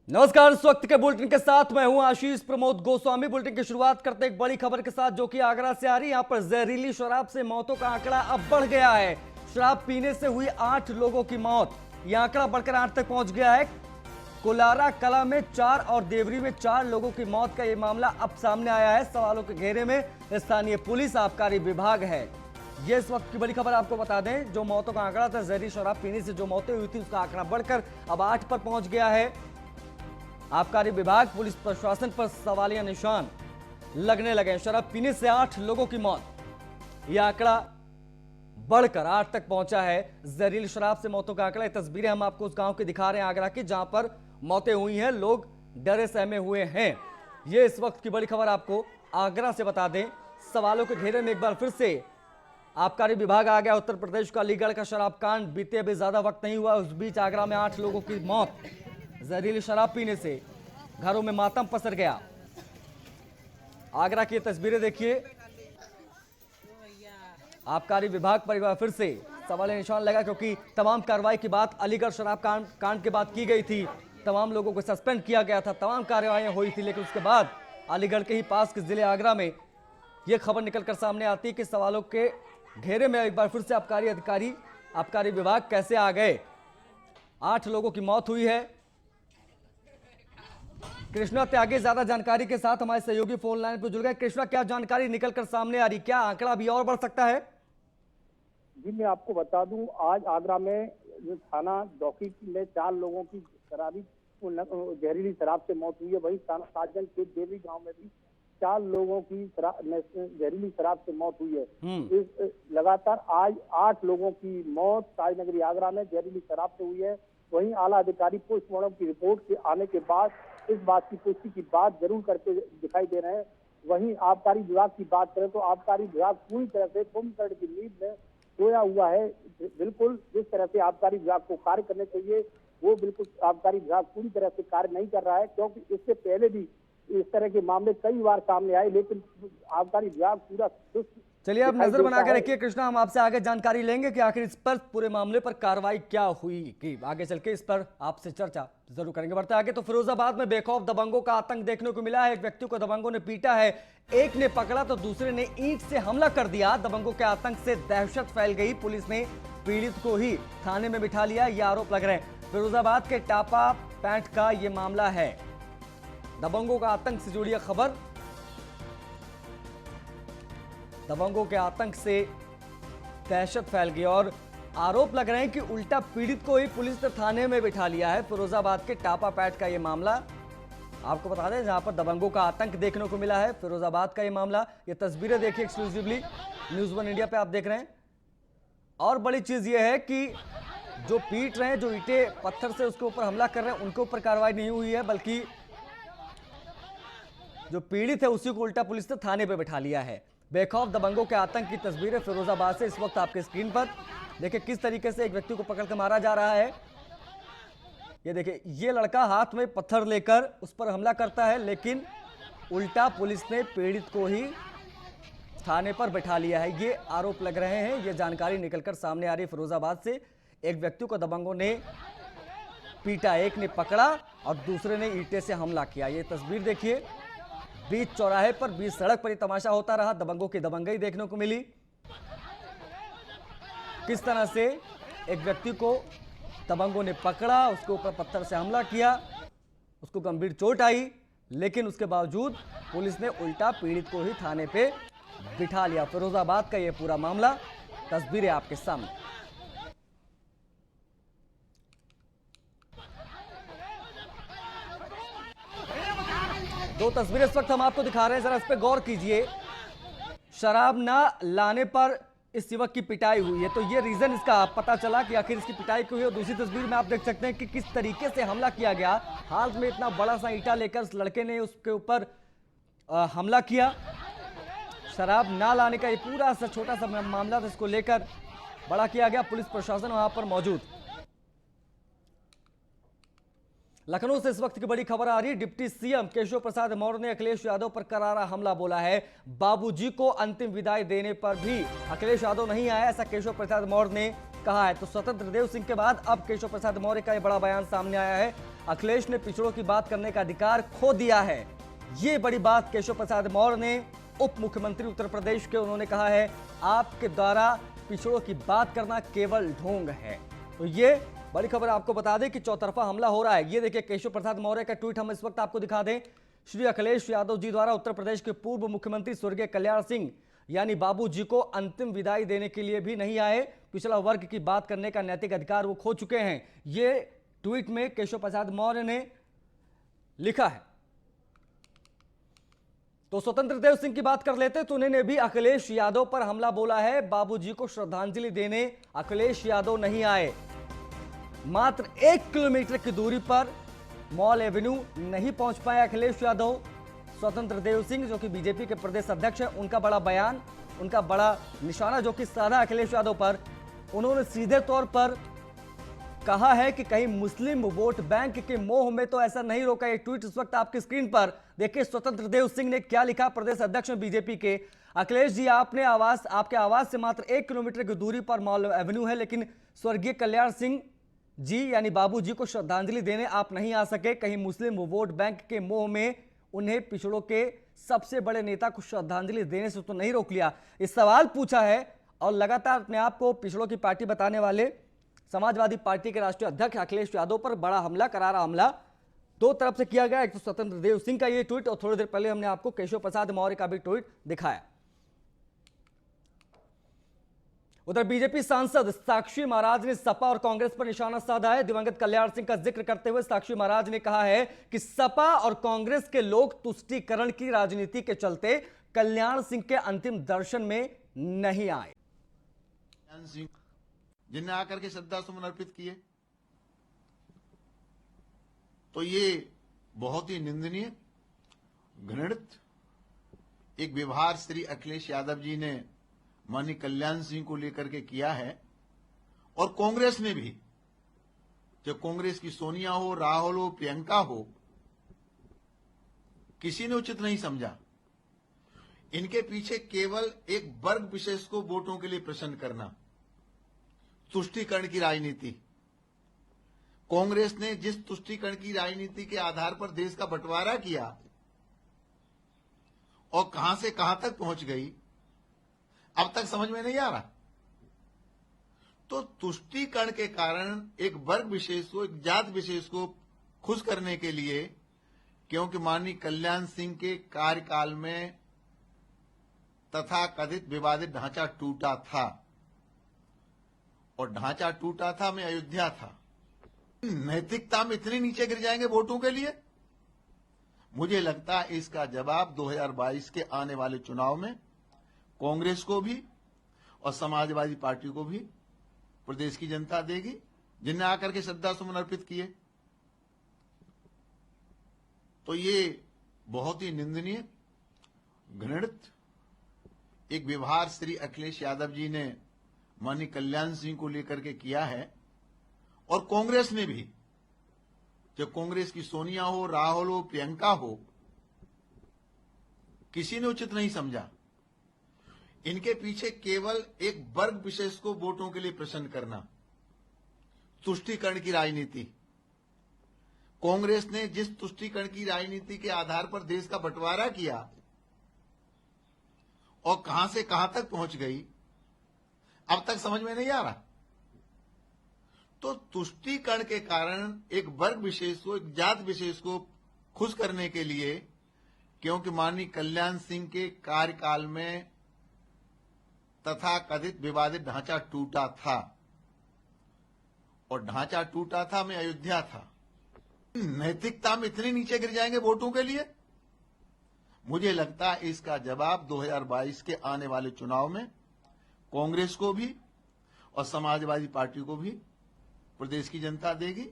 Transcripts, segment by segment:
नमस्कार। इस वक्त के बुलेटिन के साथ मैं हूं आशीष प्रमोद गोस्वामी। बुलेटिन की शुरुआत करते एक बड़ी खबर के साथ जो कि आगरा से आ रही है। यहां पर जहरीली शराब से मौतों का आंकड़ा अब बढ़ गया है। शराब पीने से हुई 8 लोगों की मौत, यह आंकड़ा बढ़कर 8 तक पहुंच गया है। कोलारा कला में 4 और देवरी में 4 लोगों की मौत का यह मामला अब सामने आया है। सवालों के घेरे में स्थानीय पुलिस, आबकारी विभाग है। ये इस वक्त की बड़ी खबर आपको बता दें, जो मौतों का आंकड़ा था, जहरीली शराब पीने से जो मौतें हुई थी उसका आंकड़ा बढ़कर अब 8 पर पहुंच गया है। आबकारी विभाग, पुलिस प्रशासन पर सवालिया निशान लगने लगे। शराब पीने से 8 लोगों की मौत, यह आंकड़ा बढ़कर 8 तक पहुंचा है। जहरीली शराब से मौतों का आंकड़ा। तस्वीरें हम आपको उस गांव की दिखा रहे हैं आगरा की, जहां पर मौतें हुई हैं। लोग डरे सहमे हुए हैं। यह इस वक्त की बड़ी खबर आपको आगरा से बता दें। सवालों के घेरे में एक बार फिर से आबकारी विभाग आ गया। उत्तर प्रदेश का अलीगढ़ का शराब कांड बीते अभी ज्यादा वक्त नहीं हुआ, उस बीच आगरा में 8 लोगों की मौत जहरीली शराब पीने से। घरों में मातम पसर गया। आगरा की तस्वीरें देखिए। आबकारी विभाग पर एक बार फिर से सवाल निशान लगा, क्योंकि तमाम कार्रवाई की बात अलीगढ़ शराब कांड के बाद की गई थी। तमाम लोगों को सस्पेंड किया गया था, तमाम कार्रवाइयां हुई थी, लेकिन उसके बाद अलीगढ़ के ही पास के जिले आगरा में यह खबर निकलकर सामने आती है कि सवालों के घेरे में एक बार फिर से आबकारी अधिकारी, आबकारी विभाग कैसे आ गए। 8 लोगों की मौत हुई है। कृष्णा त्यागी ज्यादा जानकारी के साथ हमारे सहयोगी फोन लाइन पर जुड़ गए। कृष्णा, क्या जानकारी निकलकर सामने आ रही, क्या आंकड़ा अभी और बढ़ सकता है? जी, मैं आपको बता दूं, आज आगरा में जो थाना दौकी में 4 लोगों की जहरीली शराब से मौत हुई है। वहीं थाना साजन के देवी गांव में भी 4 लोगों की जहरीली शराब से मौत हुई है। इस लगातार आज 8 लोगों की मौत ताजनगरी आगरा में जहरीली शराब से हुई है। वहीं आला अधिकारी पोस्टमार्टम की रिपोर्ट के आने के बाद इस बात की पुष्टि की बात जरूर करते दिखाई दे रहे हैं। वहीं आबकारी विभाग की बात करें तो आबकारी विभाग पूरी तरह से कुंभकर्ण की नींद में सोया हुआ है। बिल्कुल जिस तरह से आबकारी विभाग को कार्य करने चाहिए, वो बिल्कुल आबकारी विभाग पूरी तरह से कार्य नहीं कर रहा है, क्योंकि इससे पहले भी इस तरह के मामले कई बार सामने आए, लेकिन आबकारी विभाग पूरा सुस्त। चलिए, आप नजर बनाकर रखिए कृष्णा, हम आपसे आगे जानकारी लेंगे कि आखिर इस पर पूरे मामले पर कार्रवाई क्या हुई, कि आगे चल के इस पर आपसे चर्चा जरूर करेंगे। बढ़ते आगे तो फिरोजाबाद में बेखौफ दबंगों का आतंक देखने को मिला है। एक व्यक्ति को दबंगों ने पीटा है, एक ने पकड़ा तो दूसरे ने ईंट से हमला कर दिया। दबंगों के आतंक से दहशत फैल गई। पुलिस ने पीड़ित को ही थाने में बिठा लिया, यह आरोप लग रहे हैं। फिरोजाबाद के टापा पैंट का यह मामला है। दबंगों का आतंक से जुड़ी खबर। दबंगों के आतंक से दहशत फैल गई और आरोप लग रहे हैं कि उल्टा पीड़ित को ही पुलिस ने थाने में बिठा लिया है। फिरोजाबाद के टापा पैट का यह मामला आपको बता दें, जहां पर दबंगों का आतंक देखने को मिला है। फिरोजाबाद का यह मामला, ये तस्वीरें देखिए एक्सक्लूसिवली न्यूज़ 1 इंडिया पे आप देख रहे हैं। और बड़ी चीज यह है कि जो पीट रहे हैं, जो ईंटें पत्थर से उसके ऊपर हमला कर रहे हैं, उनके ऊपर कार्रवाई नहीं हुई है, बल्कि जो पीड़ित है उसी को उल्टा पुलिस ने थाने पर बिठा लिया है। बेखौफ दबंगों के आतंक की तस्वीरें फिरोजाबाद से इस वक्त आपके स्क्रीन पर देखिए। किस तरीके से एक व्यक्ति को पकड़कर मारा जा रहा है। ये देखिए, ये लड़का हाथ में पत्थर लेकर उस पर हमला करता है, लेकिन उल्टा पुलिस ने पीड़ित को ही थाने पर बैठा लिया है। ये आरोप लग रहे हैं, ये जानकारी निकलकर सामने आ रही है फिरोजाबाद से। एक व्यक्ति को दबंगों ने पीटा, एक ने पकड़ा और दूसरे ने ईंटे से हमला किया। ये तस्वीर देखिए, बीच चौराहे पर, बीच सड़क पर ये तमाशा होता रहा। दबंगों की दबंगई देखने को मिली। किस तरह से एक व्यक्ति को दबंगों ने पकड़ा, उसके ऊपर पत्थर से हमला किया, उसको गंभीर चोट आई, लेकिन उसके बावजूद पुलिस ने उल्टा पीड़ित को ही थाने पे बिठा लिया। फिरोजाबाद का यह पूरा मामला, तस्वीरें आपके सामने। दो तस्वीरें इस वक्त हम आपको दिखा रहे हैं, जरा इस पे गौर कीजिए। शराब ना लाने पर इस युवक की पिटाई हुई है, तो ये रीजन इसका पता चला कि आखिर इसकी पिटाई क्यों हुई। और दूसरी तस्वीर में आप देख सकते हैं कि किस तरीके से हमला किया गया। हाथ में इतना बड़ा सा ईंटा लेकर उस लड़के ने उसके ऊपर हमला किया। शराब ना लाने का ये पूरा सा छोटा सा मामला था, इसको लेकर बड़ा किया गया। पुलिस प्रशासन वहां पर मौजूद। लखनऊ से इस वक्त की बड़ी खबर आ रही है। डिप्टी सीएम केशव प्रसाद मौर्य ने अखिलेश यादव पर करारा हमला बोला है। बाबूजी को अंतिम विदाई देने पर भी अखिलेश यादव नहीं आया, ऐसा केशव प्रसाद मौर्य ने कहा है। तो स्वतंत्र देव सिंह के बाद अब केशव प्रसाद मौर्य का यह बड़ा बयान सामने आया है। अखिलेश ने पिछड़ों की बात करने का अधिकार खो दिया है। ये बड़ी बात केशव प्रसाद मौर्य ने, उप मुख्यमंत्री उत्तर प्रदेश के, उन्होंने कहा है आपके द्वारा पिछड़ों की बात करना केवल ढोंग है। तो ये बड़ी खबर आपको बता दें कि चौतरफा हमला हो रहा है। ये देखिए केशव प्रसाद मौर्य का ट्वीट हम इस वक्त आपको दिखा दें। श्री अखिलेश यादव जी द्वारा उत्तर प्रदेश के पूर्व मुख्यमंत्री स्वर्गीय कल्याण सिंह यानी बाबू जी को अंतिम विदाई देने के लिए भी नहीं आए। पिछड़ा वर्ग की बात करने का नैतिक अधिकार वो खो चुके हैं। ये ट्वीट में केशव प्रसाद मौर्य ने लिखा है। तो स्वतंत्र देव सिंह की बात कर लेते तो उन्होंने भी अखिलेश यादव पर हमला बोला है। बाबूजी को श्रद्धांजलि देने अखिलेश यादव नहीं आए। मात्र 1 किलोमीटर की दूरी पर मॉल एवेन्यू नहीं पहुंच पाए अखिलेश यादव। स्वतंत्र देव सिंह जो कि बीजेपी के प्रदेश अध्यक्ष हैं, उनका बड़ा बयान, उनका बड़ा निशाना जो कि साधा अखिलेश यादव पर। उन्होंने सीधे तौर पर कहा है कि कहीं मुस्लिम वोट बैंक के मोह में तो ऐसा नहीं रोका। ये ट्वीट इस वक्त आपकी स्क्रीन पर देखिए। स्वतंत्र देव सिंह ने क्या लिखा, प्रदेश अध्यक्ष बीजेपी के। अखिलेश जी, आपके आवास से मात्र 1 किलोमीटर की दूरी पर मॉल एवेन्यू है, लेकिन स्वर्गीय कल्याण सिंह जी यानी बाबू जी को श्रद्धांजलि देने आप नहीं आ सके। कहीं मुस्लिम वोट बैंक के मोह में उन्हें पिछड़ों के सबसे बड़े नेता को श्रद्धांजलि देने से तो नहीं रोक लिया। इस सवाल पूछा है और लगातार अपने आप को पिछड़ों की पार्टी बताने वाले समाजवादी पार्टी के राष्ट्रीय अध्यक्ष अखिलेश यादव पर बड़ा हमला, करारा हमला दो तरफ से किया गया। एक तो स्वतंत्र देव सिंह का ये ट्वीट और थोड़ी देर पहले हमने आपको केशव प्रसाद मौर्य का भी ट्वीट दिखाया। उधर बीजेपी सांसद साक्षी महाराज ने सपा और कांग्रेस पर निशाना साधा है। दिवंगत कल्याण सिंह का जिक्र करते हुए साक्षी महाराज ने कहा है कि सपा और कांग्रेस के लोग तुष्टीकरण की राजनीति के चलते कल्याण सिंह के अंतिम दर्शन में नहीं आए। कल्याण सिंह जिनने आकर के श्रद्धा सुमन अर्पित किए, तो ये बहुत ही निंदनीय, घृणित एक व्यवहार श्री अखिलेश यादव जी ने माननीय कल्याण सिंह को लेकर के किया है। और कांग्रेस ने भी, जब कांग्रेस की सोनिया हो, राहुल हो, प्रियंका हो, किसी ने उचित नहीं समझा। इनके पीछे केवल एक वर्ग विशेष को वोटों के लिए प्रसन्न करना, तुष्टीकरण की राजनीति। कांग्रेस ने जिस तुष्टीकरण की राजनीति के आधार पर देश का बंटवारा किया और कहां से कहां तक पहुंच गई, अब तक समझ में नहीं आ रहा। तो तुष्टीकरण के कारण एक वर्ग विशेष को, एक जात विशेष को खुश करने के लिए, क्योंकि माननीय कल्याण सिंह के कार्यकाल में तथा कथित विवादित ढांचा टूटा था, और ढांचा टूटा था में अयोध्या था। नैतिकता में इतने नीचे गिर जाएंगे वोटों के लिए। मुझे लगता है इसका जवाब 2022 के आने वाले चुनाव में कांग्रेस को भी और समाजवादी पार्टी को भी प्रदेश की जनता देगी, जिनने आकर के श्रद्धा सुमन अर्पित किए। तो ये बहुत ही निंदनीय, घृणित एक व्यवहार श्री अखिलेश यादव जी ने माननीय कल्याण सिंह को लेकर के किया है। और कांग्रेस ने भी, जब कांग्रेस की सोनिया हो, राहुल हो, प्रियंका हो, किसी ने उचित नहीं समझा। इनके पीछे केवल एक वर्ग विशेष को वोटों के लिए प्रसन्न करना, तुष्टीकरण की राजनीति। कांग्रेस ने जिस तुष्टीकरण की राजनीति के आधार पर देश का बंटवारा किया और कहां से कहां तक पहुंच गई, अब तक समझ में नहीं आ रहा। तो तुष्टीकरण के कारण एक वर्ग विशेष को, एक जात विशेष को खुश करने के लिए, क्योंकि माननीय कल्याण सिंह के कार्यकाल में तथा कथित विवादित ढांचा टूटा था, और ढांचा टूटा था में अयोध्या था। नैतिकता में इतने नीचे गिर जाएंगे वोटों के लिए। मुझे लगता है इसका जवाब 2022 के आने वाले चुनाव में कांग्रेस को भी और समाजवादी पार्टी को भी प्रदेश की जनता देगी।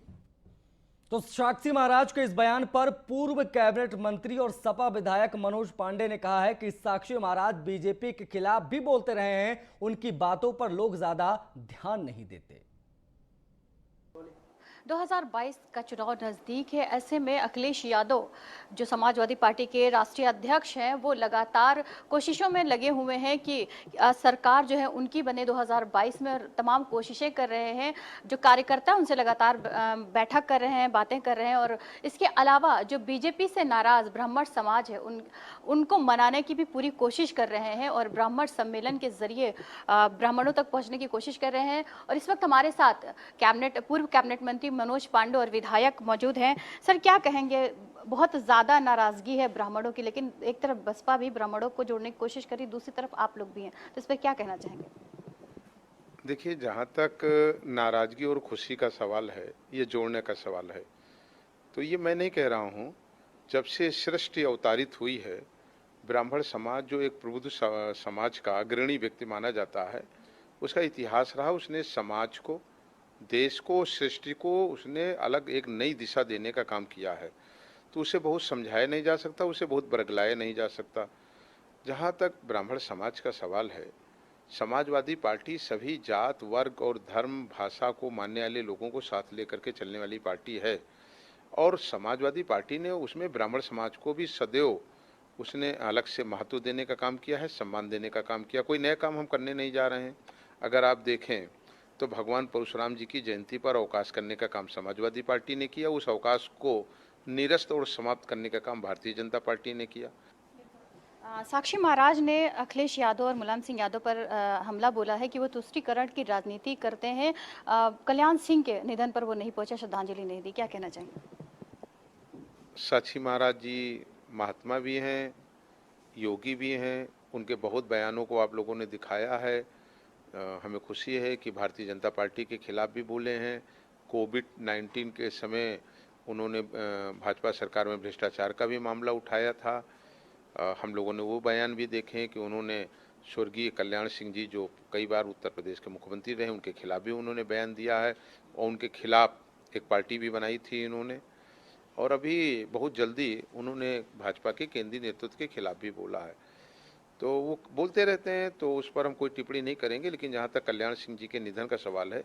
तो साक्षी महाराज के इस बयान पर पूर्व कैबिनेट मंत्री और सपा विधायक मनोज पांडे ने कहा है कि साक्षी महाराज बीजेपी के खिलाफ भी बोलते रहे हैं, उनकी बातों पर लोग ज्यादा ध्यान नहीं देते। 2022 का चुनाव नजदीक है। ऐसे में अखिलेश यादव जो समाजवादी पार्टी के राष्ट्रीय अध्यक्ष हैं, वो लगातार कोशिशों में लगे हुए हैं कि सरकार जो है उनकी बने 2022 में, और तमाम कोशिशें कर रहे हैं। जो कार्यकर्ता उनसे लगातार बैठक कर रहे हैं, बातें कर रहे हैं, और इसके अलावा जो बीजेपी से नाराज ब्राह्मण समाज है उनको मनाने की भी पूरी कोशिश कर रहे हैं, और ब्राह्मण सम्मेलन के जरिए ब्राह्मणों तक पहुंचने की कोशिश कर रहे हैं। और इस वक्त हमारे साथ पूर्व कैबिनेट मंत्री मनोज पांडे और विधायक मौजूद हैं। सर, क्या कहेंगे? बहुत ज्यादा नाराजगी है ब्राह्मणों की, लेकिन एक तरफ बसपा भी ब्राह्मणों को जोड़ने की कोशिश करी, दूसरी तरफ आप लोग भी हैं, तो इस पर क्या कहना चाहेंगे? देखिए, जहाँ तक नाराजगी और खुशी का सवाल है, ये जोड़ने का सवाल है, तो ये मैं नहीं कह रहा हूँ। जब से सृष्टि अवतारित हुई है, ब्राह्मण समाज जो एक प्रबुद्ध समाज का अग्रणी व्यक्ति माना जाता है, उसका इतिहास रहा। उसने समाज को, देश को, सृष्टि को उसने अलग एक नई दिशा देने का काम किया है। तो उसे बहुत समझाया नहीं जा सकता, उसे बहुत बरगलाया नहीं जा सकता। जहाँ तक ब्राह्मण समाज का सवाल है, समाजवादी पार्टी सभी जात, वर्ग और धर्म, भाषा को मानने वाले लोगों को साथ लेकर के चलने वाली पार्टी है। और समाजवादी पार्टी ने उसमें ब्राह्मण समाज को भी सदैव उसने अलग से महत्व देने का काम किया है, सम्मान देने का काम किया। कोई नया काम हम करने नहीं जा रहे हैं। अगर आप देखें तो भगवान परशुराम जी की जयंती पर अवकाश करने का काम समाजवादी पार्टी ने किया। उस अवकाश को निरस्त और समाप्त करने का काम भारतीय जनता पार्टी ने किया। साक्षी महाराज ने अखिलेश यादव और मुलायम सिंह यादव पर हमला बोला है कि वो तुष्टीकरण की राजनीति करते हैं। कल्याण सिंह के निधन पर वो नहीं पहुंचे, श्रद्धांजलि नहीं दी, क्या कहना चाहेंगे? साक्षी महाराज जी महात्मा भी हैं, योगी भी हैं। उनके बहुत बयानों को आप लोगों ने दिखाया है। हमें खुशी है कि भारतीय जनता पार्टी के खिलाफ भी बोले हैं। कोविड-19 के समय उन्होंने भाजपा सरकार में भ्रष्टाचार का भी मामला उठाया था। हम लोगों ने वो बयान भी देखे हैं कि उन्होंने स्वर्गीय कल्याण सिंह जी, जो कई बार उत्तर प्रदेश के मुख्यमंत्री रहे, उनके खिलाफ भी उन्होंने बयान दिया है, और उनके खिलाफ एक पार्टी भी बनाई थी इन्होंने। और अभी बहुत जल्दी उन्होंने भाजपा के केंद्रीय नेतृत्व के खिलाफ भी बोला है। तो वो बोलते रहते हैं, तो उस पर हम कोई टिप्पणी नहीं करेंगे। लेकिन जहाँ तक कल्याण सिंह जी के निधन का सवाल है,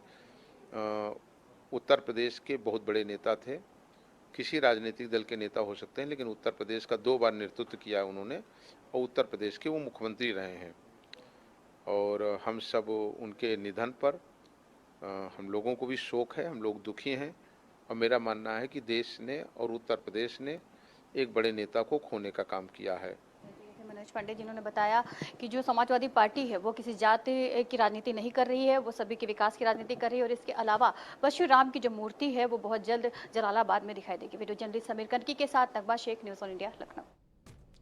उत्तर प्रदेश के बहुत बड़े नेता थे। किसी राजनीतिक दल के नेता हो सकते हैं, लेकिन उत्तर प्रदेश का 2 बार नेतृत्व किया उन्होंने, और उत्तर प्रदेश के वो मुख्यमंत्री रहे हैं। और हम सब उनके निधन पर हम लोगों को भी शोक है, हम लोग दुखी हैं। और मेरा मानना है कि देश ने और उत्तर प्रदेश ने एक बड़े नेता को खोने का काम किया है। मनोज पांडे जिन्होंने बताया कि जो समाजवादी पार्टी है वो किसी जाति की राजनीति नहीं कर रही है, वो सभी के विकास की राजनीति कर रही है। और इसके अलावा परशुराम की जो मूर्ति है वो बहुत जल्द जलालाबाद में दिखाई देगी। वीडियो जर्नलिस्ट समीर कर्की के साथ Nagma Shaikh, news on India, Lucknow.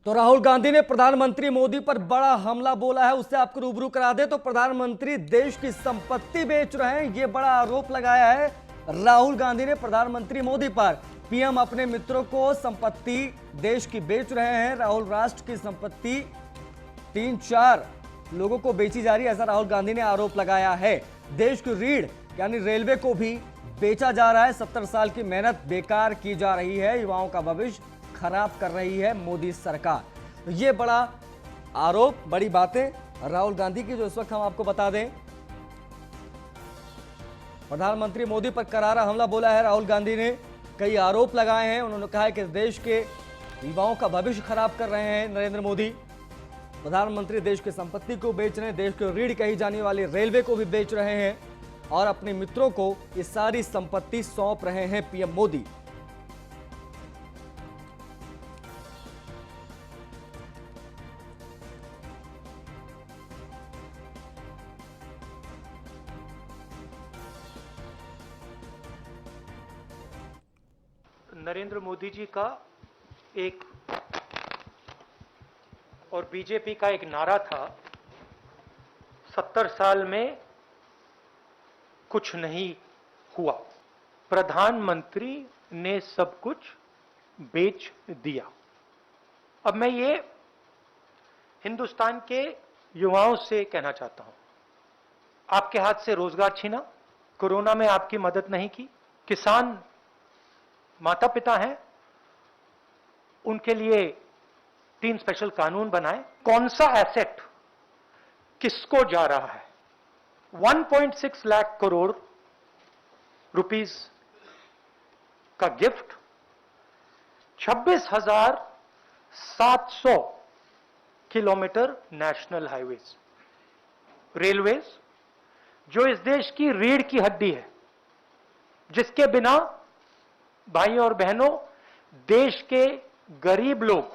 तो राहुल गांधी ने प्रधानमंत्री मोदी पर बड़ा हमला बोला है, उससे आपको रूबरू करा दे। तो प्रधानमंत्री देश की संपत्ति बेच रहे हैं, ये बड़ा आरोप लगाया है राहुल गांधी ने प्रधानमंत्री मोदी पर। पीएम अपने मित्रों को संपत्ति देश की बेच रहे हैं। राहुल राष्ट्र की संपत्ति 3-4 लोगों को बेची जा रही है, ऐसा राहुल गांधी ने आरोप लगाया है। देश की रीढ़ यानी रेलवे को भी बेचा जा रहा है। 70 साल की मेहनत बेकार की जा रही है, युवाओं का भविष्य खराब कर रही है मोदी सरकार। तो ये बड़ा आरोप, बड़ी बातें राहुल गांधी की, जो इस वक्त हम आपको बता दें। प्रधानमंत्री मोदी पर करारा हमला बोला है राहुल गांधी ने, कई आरोप लगाए हैं। उन्होंने कहा है कि देश के युवाओं का भविष्य खराब कर रहे हैं नरेंद्र मोदी। प्रधानमंत्री देश की संपत्ति को बेच रहे हैं, देश की रीढ़ कही जाने वाली रेलवे को भी बेच रहे हैं, और अपने मित्रों को ये सारी संपत्ति सौंप रहे हैं पीएम मोदी। नरेंद्र मोदी जी का एक और बीजेपी का एक नारा था, 70 साल में कुछ नहीं हुआ, प्रधानमंत्री ने सब कुछ बेच दिया। अब मैं ये हिंदुस्तान के युवाओं से कहना चाहता हूं, आपके हाथ से रोजगार छीना, कोरोना में आपकी मदद नहीं की, किसान माता पिता हैं, उनके लिए 3 स्पेशल कानून बनाए। कौन सा एसेट किसको जा रहा है? 1.6 लाख करोड़ रुपीस का gift 26,700 kilometre national highways, railways, जो इस देश की रीढ़ की हड्डी है, जिसके बिना भाइयों और बहनों देश के गरीब लोग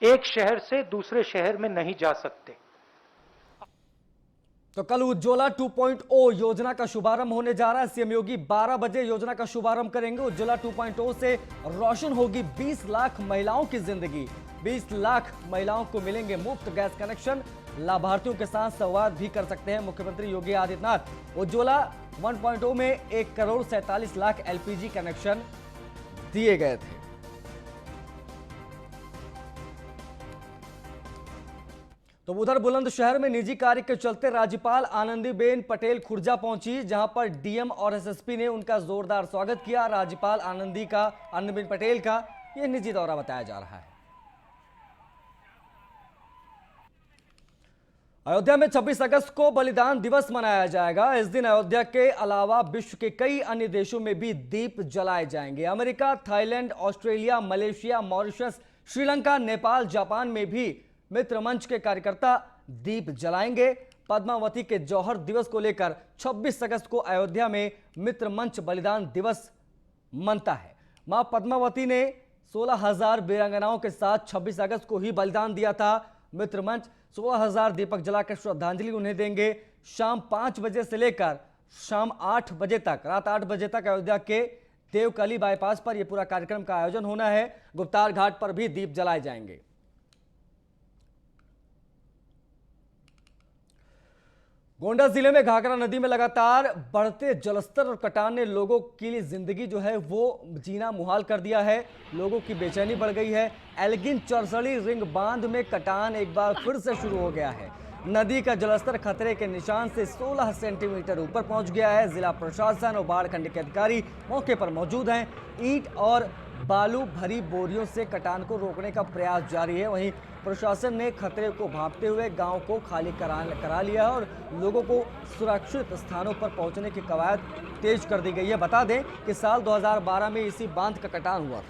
एक शहर से दूसरे शहर में नहीं जा सकते। तो कल उज्ज्वला 2.0 योजना का शुभारंभ होने जा रहा है। सीएम योगी 12 बजे योजना का शुभारंभ करेंगे। उज्ज्वला 2.0 से रोशन होगी 20 लाख महिलाओं की जिंदगी। 20 लाख महिलाओं को मिलेंगे मुफ्त गैस कनेक्शन। लाभार्थियों के साथ संवाद भी कर सकते हैं मुख्यमंत्री योगी आदित्यनाथ। उज्ज्वला 1.0 में 1,47,00,000 एलपीजी कनेक्शन दिए गए थे। तो उधर बुलंदशहर में निजी कार्य के चलते राज्यपाल आनंदीबेन पटेल खुर्जा पहुंची, जहां पर डीएम और एसएसपी ने उनका जोरदार स्वागत किया। राज्यपाल आनंदीबेन पटेल का यह निजी दौरा बताया जा रहा है। अयोध्या में 26 अगस्त को बलिदान दिवस मनाया जाएगा। इस दिन अयोध्या के अलावा विश्व के कई अन्य देशों में भी दीप जलाए जाएंगे। America, Thailand, Australia, Malaysia, Mauritius, Sri Lanka, Nepal, Japan में भी मित्र मंच के कार्यकर्ता दीप जलाएंगे। पद्मावती के जौहर दिवस को लेकर 26 अगस्त को अयोध्या में मित्र मंच बलिदान दिवस मनता है। मां पद्मावती ने 16,000 वीरांगनाओं के साथ 26 अगस्त को ही बलिदान दिया था। मित्र मंच 16,000 दीपक जलाकर श्रद्धांजलि उन्हें देंगे। शाम 5 बजे से लेकर शाम 8 बजे तक, रात 8 बजे तक अयोध्या के देवकली बाईपास पर यह पूरा कार्यक्रम का आयोजन होना है। गुप्तार घाट पर भी दीप जलाए जाएंगे। गोंडा जिले में घाघरा नदी में लगातार बढ़ते जलस्तर और कटान ने लोगों के लिए जिंदगी जो है वो जीना मुहाल कर दिया है। लोगों की बेचैनी बढ़ गई है। एल्गिन चरसड़ी रिंग बांध में कटान एक बार फिर से शुरू हो गया है। नदी का जलस्तर खतरे के निशान से 16 सेंटीमीटर ऊपर पहुंच गया है। जिला प्रशासन और बाढ़ खंड के अधिकारी मौके पर मौजूद हैं। ईंट और बालू भरी बोरियों से कटान को रोकने का प्रयास जारी है। वहीं प्रशासन ने खतरे को भांपते हुए गांव को खाली करा लिया है और लोगों को सुरक्षित स्थानों पर पहुंचने की कवायद तेज कर दी गई है। बता दें कि साल 2012 में इसी बांध का कटान हुआ था।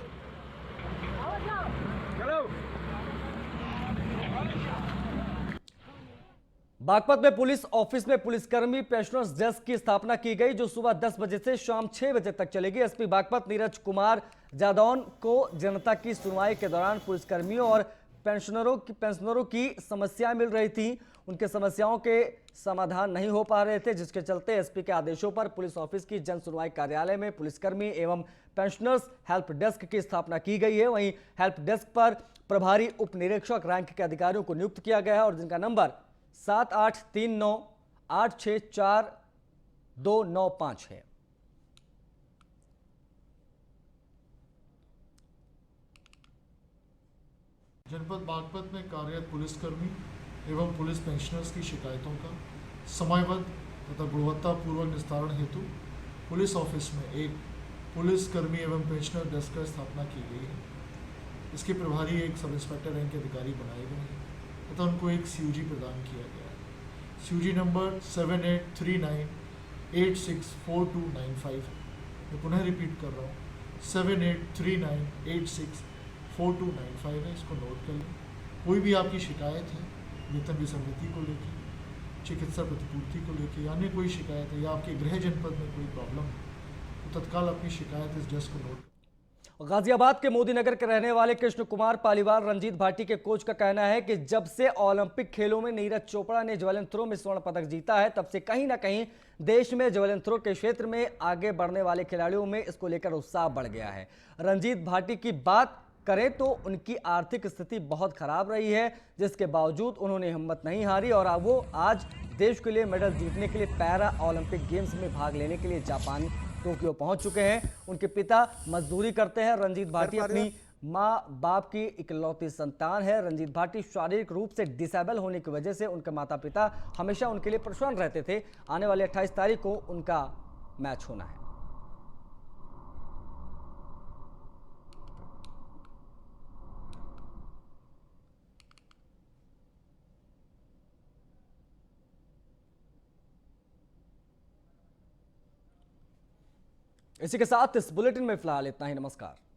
बागपत में पुलिस ऑफिस में पुलिसकर्मी पेंशनर्स डेस्क की स्थापना की गई, जो सुबह 10 बजे से शाम 6 बजे तक चलेगी। एसपी बागपत नीरज कुमार जादौन को जनता की सुनवाई के दौरान पुलिसकर्मियों और पेंशनरों की समस्याएं मिल रही थी। उनके समस्याओं के समाधान नहीं हो पा रहे थे, जिसके चलते एसपी के आदेशों पर पुलिस ऑफिस की जन सुनवाई कार्यालय में पुलिसकर्मी एवं पेंशनर्स हेल्प डेस्क की स्थापना की गई है। वहीं हेल्प डेस्क पर प्रभारी उप निरीक्षक रैंक के अधिकारियों को नियुक्त किया गया है और जिनका नंबर 7839864295 है। जनपद बागपत में कार्यरत पुलिसकर्मी एवं पुलिस पेंशनर्स की शिकायतों का समयबद्ध तथा गुणवत्तापूर्वक निस्तारण हेतु पुलिस ऑफिस में एक पुलिसकर्मी एवं पेंशनर डेस्क की स्थापना की गई है। इसके प्रभारी एक सब इंस्पेक्टर रैंक के अधिकारी बनाए गए हैं तथा उनको एक CUG प्रदान किया गया है। CUG नंबर 7839864295 है। मैं पुनः रिपीट कर रहा हूँ, 7839864295 है। इसको नोट कर लें। कोई भी आपकी शिकायत है वेतन विसंगति को लेकर, चिकित्सा प्रतिपूर्ति को लेकर, या अन्य कोई शिकायत है, या आपके गृह जनपद में कोई प्रॉब्लम है, तो तत्काल अपनी शिकायत इस डेस्क को नोट। गाजियाबाद के मोदी नगर के रहने वाले कृष्ण कुमार पालीवाल रंजीत भाटी के कोच का कहना है कि जब से ओलंपिक खेलों में नीरज चोपड़ा ने जेवलिन थ्रो में स्वर्ण पदक जीता है, तब से कहीं ना कहीं देश में जेवलिन थ्रो के क्षेत्र में आगे बढ़ने वाले खिलाड़ियों में इसको लेकर उत्साह बढ़ गया है। रंजीत भाटी की बात करें तो उनकी आर्थिक स्थिति बहुत खराब रही है, जिसके बावजूद उन्होंने हिम्मत नहीं हारी और वो आज देश के लिए मेडल जीतने के लिए पैरा ओलंपिक गेम्स में भाग लेने के लिए जापान टोक्यो पहुंच चुके हैं। उनके पिता मजदूरी करते हैं। रंजीत भाटी अपनी माँ बाप की इकलौती संतान है। रंजीत भाटी शारीरिक रूप से डिसेबल होने की वजह से उनके माता पिता हमेशा उनके लिए परेशान रहते थे। आने वाले 28 तारीख को उनका मैच होना है। इसी के साथ इस बुलेटिन में फिलहाल इतना ही। नमस्कार।